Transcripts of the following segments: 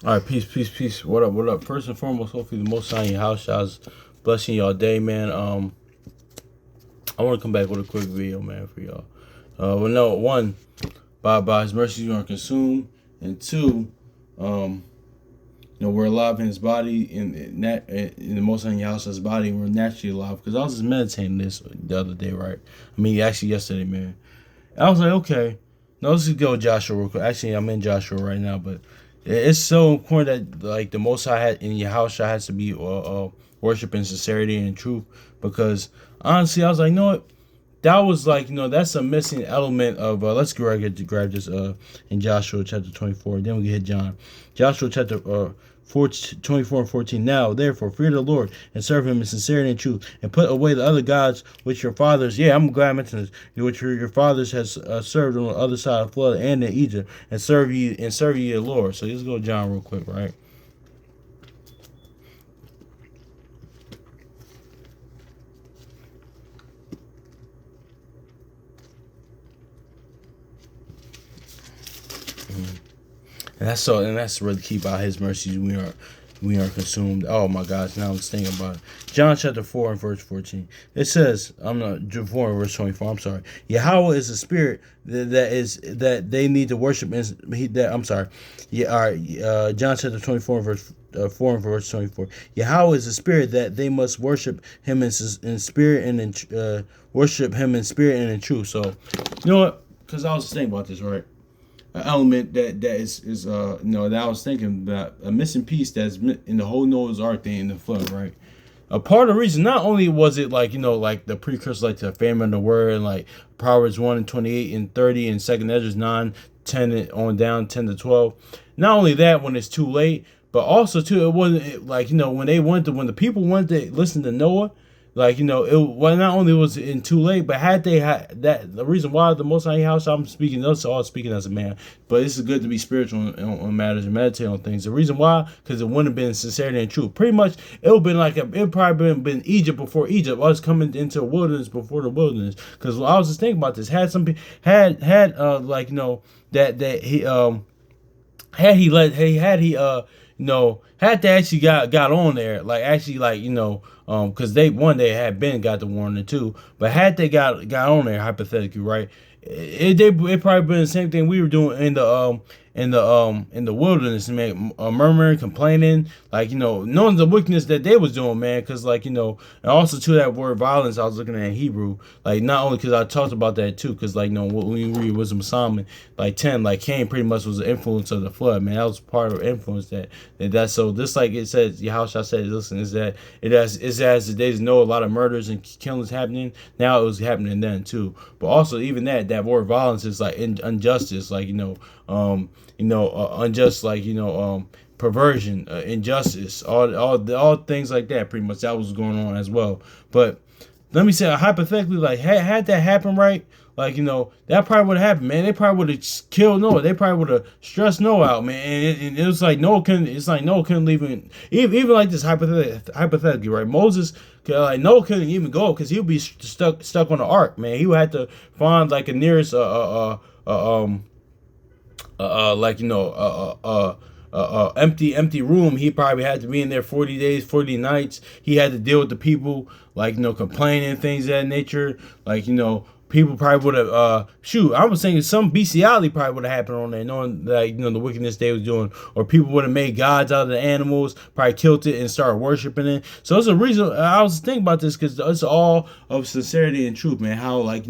All right, peace, peace, peace. What up, what up? First and foremost, hopefully the most high in your house shall blessing y'all day, man. I want to come back with a quick video, man, for y'all. Well, no, one, by His mercy we are consumed, and two, um, we're alive in His body, in the most high in your house, His body, and we're naturally alive. Because I was just meditating this the other day, right? I mean, actually yesterday, man. I was like, okay, no, let's just go with Joshua real quick. Actually, I'm in Joshua right now, but it's so important that like the Most High in your house has to be worship in sincerity and truth. Because honestly, I was like, you know what? That was like, that's a missing element of let's grab this in Joshua chapter 24, then we can hit John. Joshua chapter 24 and 14. Now therefore fear the Lord and serve him in sincerity and truth, and put away the other gods which your fathers, yeah, I'm glad I mentioned this, which your fathers has served on the other side of the flood and in Egypt, and serve ye the Lord. So let's go to John real quick, right? And that's really key. By His mercies we are consumed. Oh my gosh, now I'm just thinking about it. John chapter 4 and verse 14. It says, I'm not 4 and verse 24, I'm sorry. Yahweh is a spirit that they need to worship I'm sorry. Yeah, all right, John chapter 24 and verse 4 and verse 24. Yahweh is a spirit that they must worship him in spirit and in worship him in spirit and in truth. So, you know what? Because I was just thinking about this, right? An element that is that I was thinking about, a missing piece that's in the whole Noah's Ark thing in the flood, right? A part of the reason, not only was it like like the precursor, like to the famine of the word, and like Proverbs 1 and 28 and 30 and Second Ezra 9, 10 and on down 10 to 12. Not only that, when it's too late, but also too, it wasn't like when the people wanted to listen to Noah, like it well, not only was it in too late, but had they had that, the reason why the Most High house, I'm speaking, also all speaking as a man, but it's good to be spiritual on matters and meditate on things. The reason why, because it wouldn't have been sincerity and truth. Pretty much, it would have been like it probably been Egypt before Egypt, us coming into the wilderness before the wilderness. Because I was just thinking about this. Had some had that he had they actually got on there, like actually, like because they had been got the warning too, but had they got on there hypothetically, right, it probably been the same thing we were doing in the wilderness, man, murmuring, complaining, like knowing the wickedness that they was doing, man, because and also to that word violence, I was looking at in Hebrew, like not only because I talked about that too, because when you read Wisdom of Solomon like 10, like Cain pretty much was the influence of the flood, man. That was part of the influence that so this, like it says, Yahushua said, listen, is that it's as the days know a lot of murders and killings happening. Now it was happening then too, but also even that word violence is like injustice, like unjust, like perversion, injustice, all things like that. Pretty much that was going on as well. But let me say, hypothetically, like had that happened, right? Like that probably would have happened, man. They probably would have killed Noah. They probably would have stressed Noah out, man. And it was like Noah couldn't. It's like Noah couldn't even like this hypothetically, right? Moses, like Noah couldn't even go because he would be stuck on the ark, man. He would have to find like a nearest like empty room. He probably had to be in there 40 days, 40 nights. He had to deal with the people, like complaining, things of that nature. Like people probably would have I was saying some bestiality probably would have happened on there, knowing like the wickedness they was doing, or people would have made gods out of the animals, probably killed it and started worshiping it. So it's a reason I was thinking about this, because it's all of sincerity and truth, man. How like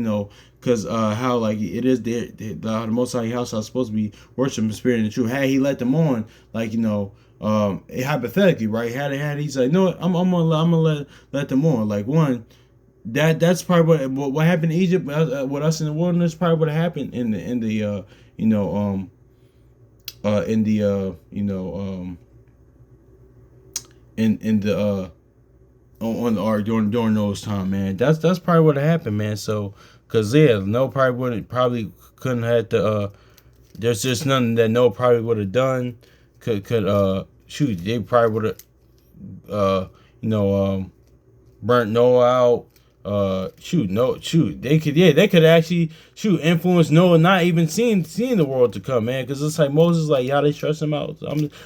because how like it is the Most High house is supposed to be worshiping spirit and truth. Had he let them on, like hypothetically, right? Had he's like, no, I'm gonna let them on. Like one, that's probably what happened in Egypt with us in the wilderness. Probably what happened in the in the in the on the ark during those time, man. That's probably what happened, man. So, cause yeah, no probably couldn't have the there's just nothing that no probably would have done. Could shoot, they probably would have uh you know burnt Noah out. they could actually influence Noah not even seeing the world to come, man, because it's like Moses, like, y'all, they stress him out.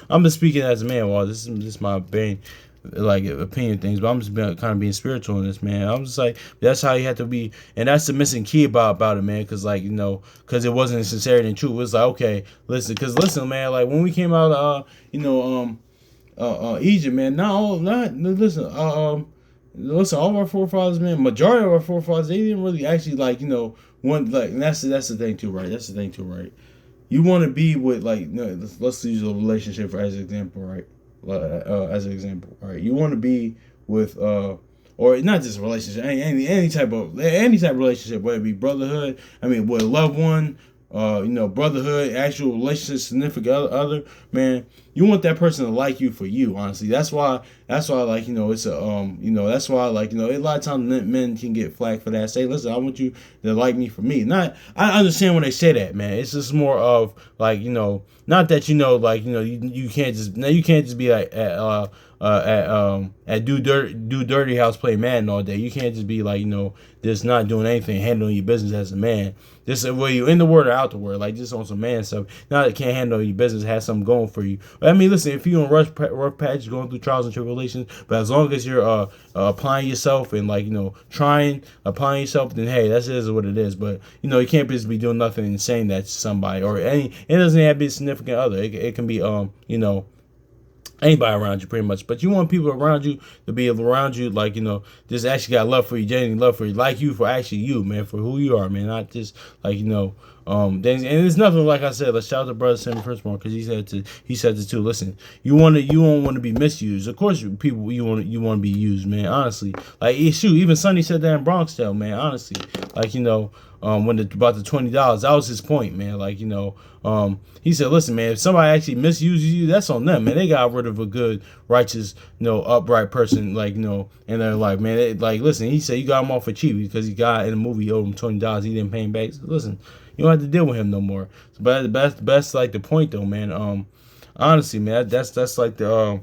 I'm just speaking as a man. Well, this is my opinion, like, opinion things, but I'm just kind of being spiritual in this, man. I'm just like, that's how you have to be, and that's the missing key about it, man, because, like, because it wasn't sincerity and truth. It was like, okay, listen, man, like, when we came out of Egypt, man, listen, all of our forefathers, man, majority of our forefathers, they didn't really actually, like, one, like, and that's the thing too, right? That's the thing too, right? You want to be with, like, let's use a relationship as an example, right? Right? You want to be with, or not just a relationship, any type of relationship, whether it be brotherhood, I mean, with a loved one, brotherhood, actual relationship, significant other, man, you want that person to like you for you, honestly. That's why, like, it's that's why, like, a lot of times men can get flack for that. Say, listen, I want you to like me for me. Not, I understand when they say that, man. It's just more of, like, not that, like, you can't just be like, at do dirty house play Madden all day. You can't just be like, just not doing anything, handling your business as a man. Just whether you in the word or out the word, like, just on some man stuff. Now that can't handle your business, has something going for you. I mean, listen, if you're in rough patch, going through trials and tribulations, but as long as you're applying yourself and, like, applying yourself, then hey, that is what it is. But you can't just be doing nothing and saying that to somebody, or any. It doesn't have to be a significant other. It can be anybody around you, pretty much. But you want people around you to be around you, like, just actually got love for you, genuine love for you, like you for actually you, man, for who you are, man, not just, like, things. And it's nothing, like I said, let's shout out to brother Sam Firstborn, because he said it too. Listen, you don't want to be misused. Of course, people, you want to be used, man, honestly. Like, shoot, even Sonny said that in Bronx Tale, man, honestly. Like, when about the $20, that was his point, man. Like, he said, listen, man, if somebody actually misuses you, that's on them, man. They got rid of a good, righteous, upright person, like, and they're like, man, like, listen, he said you got him off for cheap because he got in the movie, he owed him $20, he didn't pay him back. So, listen, you don't have to deal with him no more. So, but that's like the point, though, man. Honestly, man, that's like the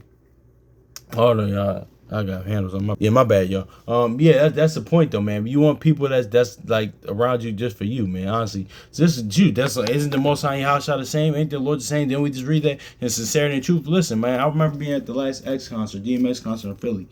oh no, y'all. I got handles on my bad, y'all. That's the point, though, man. You want people that's like around you just for you, man. Honestly, so this is you. That's like, isn't the Most High house shot the same? Ain't the Lord the same? Didn't we just read that in Sincerity and Truth? Listen, man, I remember being at the last X concert, DMX concert in Philly.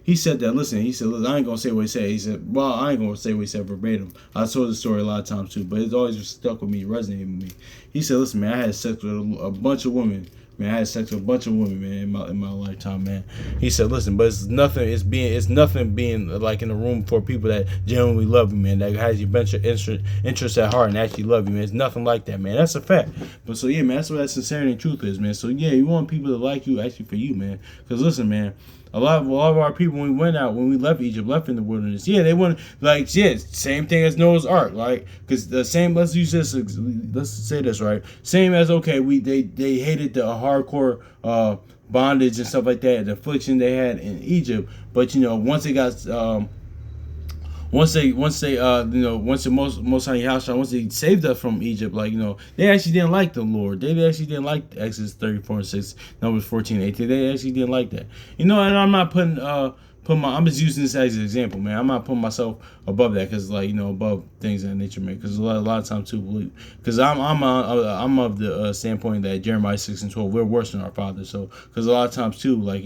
He said that. Listen, I ain't gonna say what he said. He said, well, I ain't gonna say what he said verbatim. I told the story a lot of times too, but it's always stuck with me, resonated with me. He said, listen, man, I had sex with a bunch of women. Man, I had sex with a bunch of women, man, in my lifetime, man. He said, listen, but it's nothing being like in a room for people that genuinely love you, man, that has your best interest at heart and actually love you, man. It's nothing like that, man. That's a fact. But so, yeah, man, that's what that sincerity and truth is, man. So, yeah, you want people to like you actually for you, man. Because, listen, man, a lot of our people, when we left Egypt, left in the wilderness, yeah, they want, like, yeah, same thing as Noah's Ark, like, because the same, let's say this, right, same as, okay, they hated the hardcore bondage and stuff like that, the affliction they had in Egypt, but, once they got, once the most high house, once they saved us from Egypt, like, they actually didn't like the Lord. They actually didn't like Exodus 34:6, Numbers 14:18. They actually didn't like that. And I'm not I'm just using this as an example, man. I'm not putting myself above that, because, like, above things of that nature, man. Because a lot of times too, because I'm of the standpoint that Jeremiah 6:12, we're worse than our father. So, because a lot of times too, like,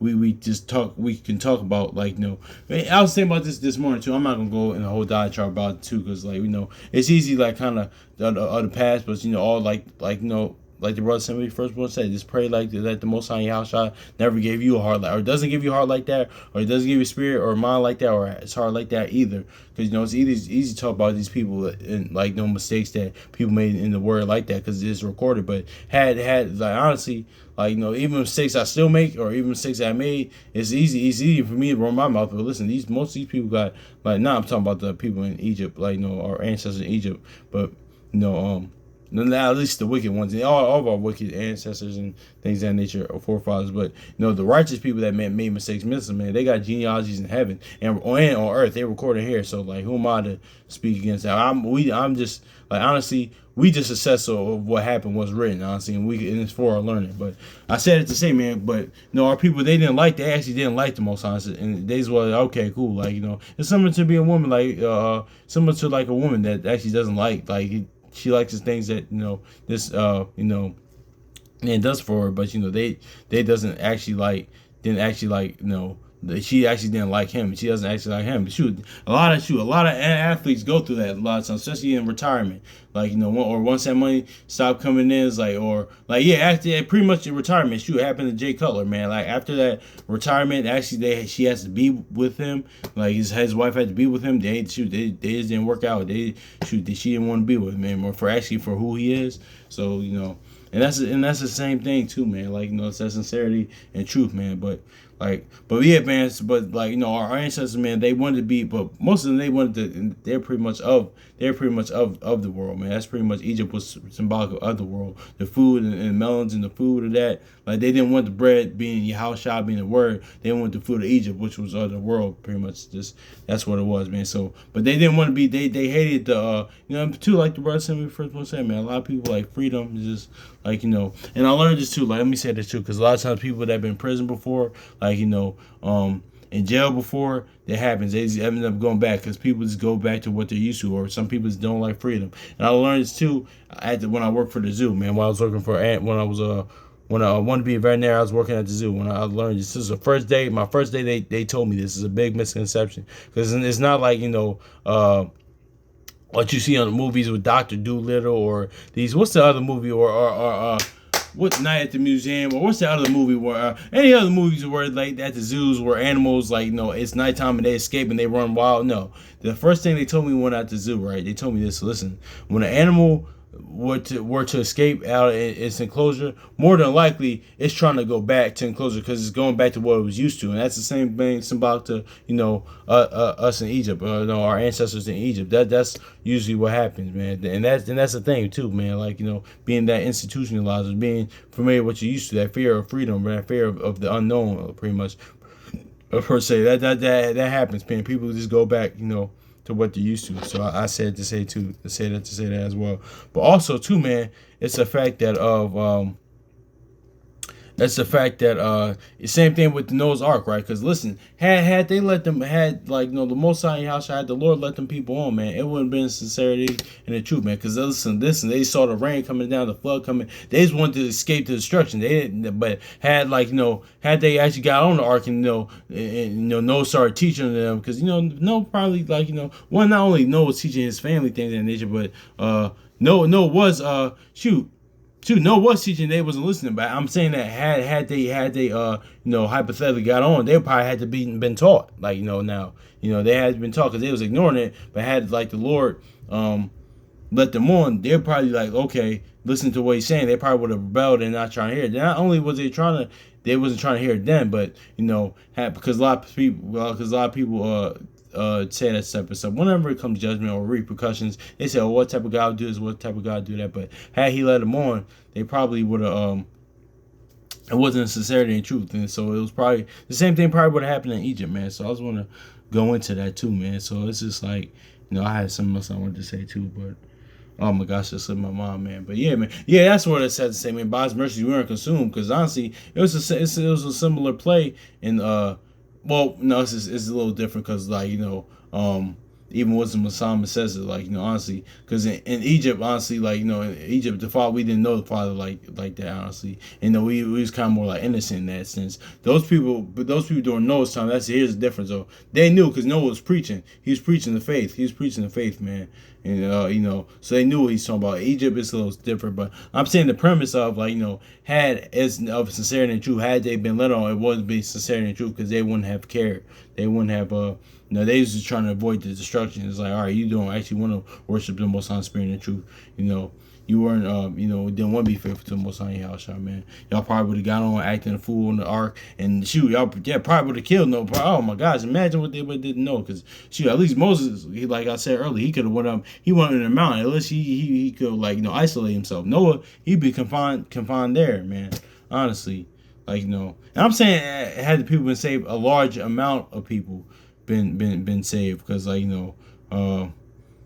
we just talk. We can talk about, like, I was thinking about this morning too. I'm not gonna go in a whole diatribe about it too, because, like, it's easy, like, kind of the past, but all like the brother Sincerity Firstborn said, just pray like that the Most High house shot never gave you a heart like, or doesn't give you a heart like that, or it doesn't give you a spirit or a mind like that, or it's hard like that either. Because it's easy to talk about these people and, like, no mistakes that people made in the word like that, because it's recorded. But had like, honestly, like, even mistakes I still make, or even mistakes I made, it's easy for me to run my mouth. But listen, most of these people got, like, now I'm talking about the people in Egypt, like, our ancestors in Egypt, but At least the wicked ones, and all of our wicked ancestors and things of that nature, or forefathers. But the righteous people that made mistakes, missing, man, they got genealogies in heaven and on earth. They recorded here. So like, who am I to speak against that? I'm just like, honestly, we just assess of what happened, what's written, honestly, and it's for our learning. But I said it to say, man, but our people, they actually didn't like the Most High, and they just were like, okay, cool, like it's similar to be a woman, like similar to like a woman that actually doesn't like. She likes the things that this man does for her, but they doesn't actually like didn't actually like she actually didn't like him. She doesn't actually like him. Shoot, a lot of athletes go through that a lot of times, especially in retirement. Like or once that money stopped coming in, it's like after pretty much in retirement. Shoot, it happened to Jay Cutler, man. Like after that retirement, actually she has to be with him. Like his wife had to be with him. They just didn't work out. She didn't want to be with him anymore for who he is. So and that's the same thing too, man. Like it's that sincerity and truth, man. But yeah, man. But like our ancestors, man, they wanted to be, but most of them they wanted to. They're pretty much of the world, man. That's pretty much Egypt was symbolic of the world. The food and melons and the food of that. Like they didn't want the bread being Yahushua being the word. They wanted the food of Egypt, which was of the world, pretty much. Just that's what it was, man. So, but they didn't want to be. They hated the too, like the brother said, first one said, man. A lot of people like freedom is just like and I learned this too. Like let me say this too, because a lot of times people that have been in prison before, like in jail before, that happens. They just end up going back because people just go back to what they're used to, or some people just don't like freedom. And I learned this too when I worked for the zoo, man. When I was working for when I wanted to be a veterinarian, I was working at the zoo. When I learned this is the first day, my first day, they told me this is a big misconception because it's not like what you see on the movies with Dr. Doolittle or these. What's the other movie or what Night at the Museum, or what's the other movie where any other movies where like at the zoos where animals like it's nighttime and they escape and they run wild? No, the first thing they told me when at the zoo, right? They told me this. Listen, when an animal were to escape out of its enclosure, more than likely it's trying to go back to enclosure because it's going back to what it was used to, and that's the same thing symbolic to us in Egypt, our ancestors in Egypt. That's usually what happens, man, and that's the thing too, man. Like being that institutionalized, being familiar with what you're used to, that fear of freedom, that fear of the unknown, pretty much per se. That happens, man. People just go back, to what they're used to. So I said to say that as well. But also too, man, it's the fact that same thing with the Noah's Ark, right? Because listen, had they let them the Most High house, had the Lord let them people on, man, it wouldn't have been sincerity and the truth, man. Because listen, they saw the rain coming down, the flood coming, they just wanted to escape the destruction. They didn't, but had they actually got on the ark and Noah started teaching them, because Noah probably one, not only Noah was teaching his family things in nature, but Noah was Noah was teaching, they wasn't listening. But I'm saying that had they hypothetically got on, they probably had to been taught. Now they had been taught because they was ignoring it. But had the Lord let them on, they're probably like, okay, listen to what he's saying. They probably would have rebelled and not trying to hear it. Not only was they wasn't trying to hear it then, but because a lot of people say that type of stuff. Whenever it comes judgment or repercussions, they say, "Oh, what type of God do this? What type of God do that?" But had he let them on, they probably would have. It wasn't sincerity and truth, and so it was probably the same thing. Probably would have happened in Egypt, man. So I just want to go into that too, man. So it's just like I had something else I wanted to say too, but oh my gosh, it slipped my mind, man. But yeah, man, yeah, that's what it said to say, man. By His mercy we weren't consumed, because honestly, it was a similar play in well, no, it's a little different because, even Wisdom of Solomon says it, honestly, because in Egypt, honestly, in Egypt, the father, we didn't know the father like that, honestly, and we was kind of more like innocent in that sense. Those people during Noah's time, here's the difference, though. They knew because Noah was preaching. He was preaching the faith. He was preaching the faith, man. And so they knew what he's talking about. Egypt is a little different, but I'm saying the premise of had as of sincerity and truth, had they been let on, it wouldn't be sincerity and truth, because they wouldn't have cared. They wouldn't have they was just trying to avoid the destruction. It's like, all right, you don't actually want to worship the Most High Spirit and truth. you weren't, didn't want to be faithful to the Most High Yahushua, man. Y'all probably would have got on acting a fool in the ark, and shoot, y'all probably would have killed no. Oh my gosh, imagine what they didn't know, because shoot, at least Moses, like I said earlier, he could have went up. He went in the mountain. At least he could isolate himself. Noah, he'd be confined there, man. Honestly, and I'm saying had the people been saved, a large amount of people been saved, because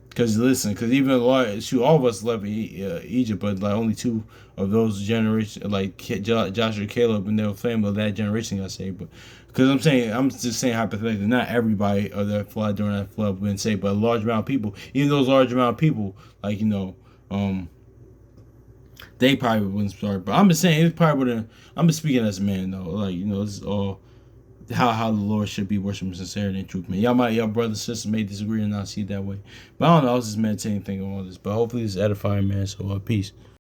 because listen, because even all of us left Egypt, but like only two of those generations, like Joshua, Caleb, and their family of that generation got saved. But because I'm just saying hypothetically, not everybody of that flood during that flood been saved, but a large amount of people. Even those large amount of people, they probably wouldn't start. But I'm just saying it probably wouldn't. I'm just speaking as a man though. This is all how the Lord should be worshipped in sincerity and truth, man. Y'all brothers and sisters may disagree and not see it that way. But I don't know, I was just meditating, thinking on all this. But hopefully it's edifying, man. So peace.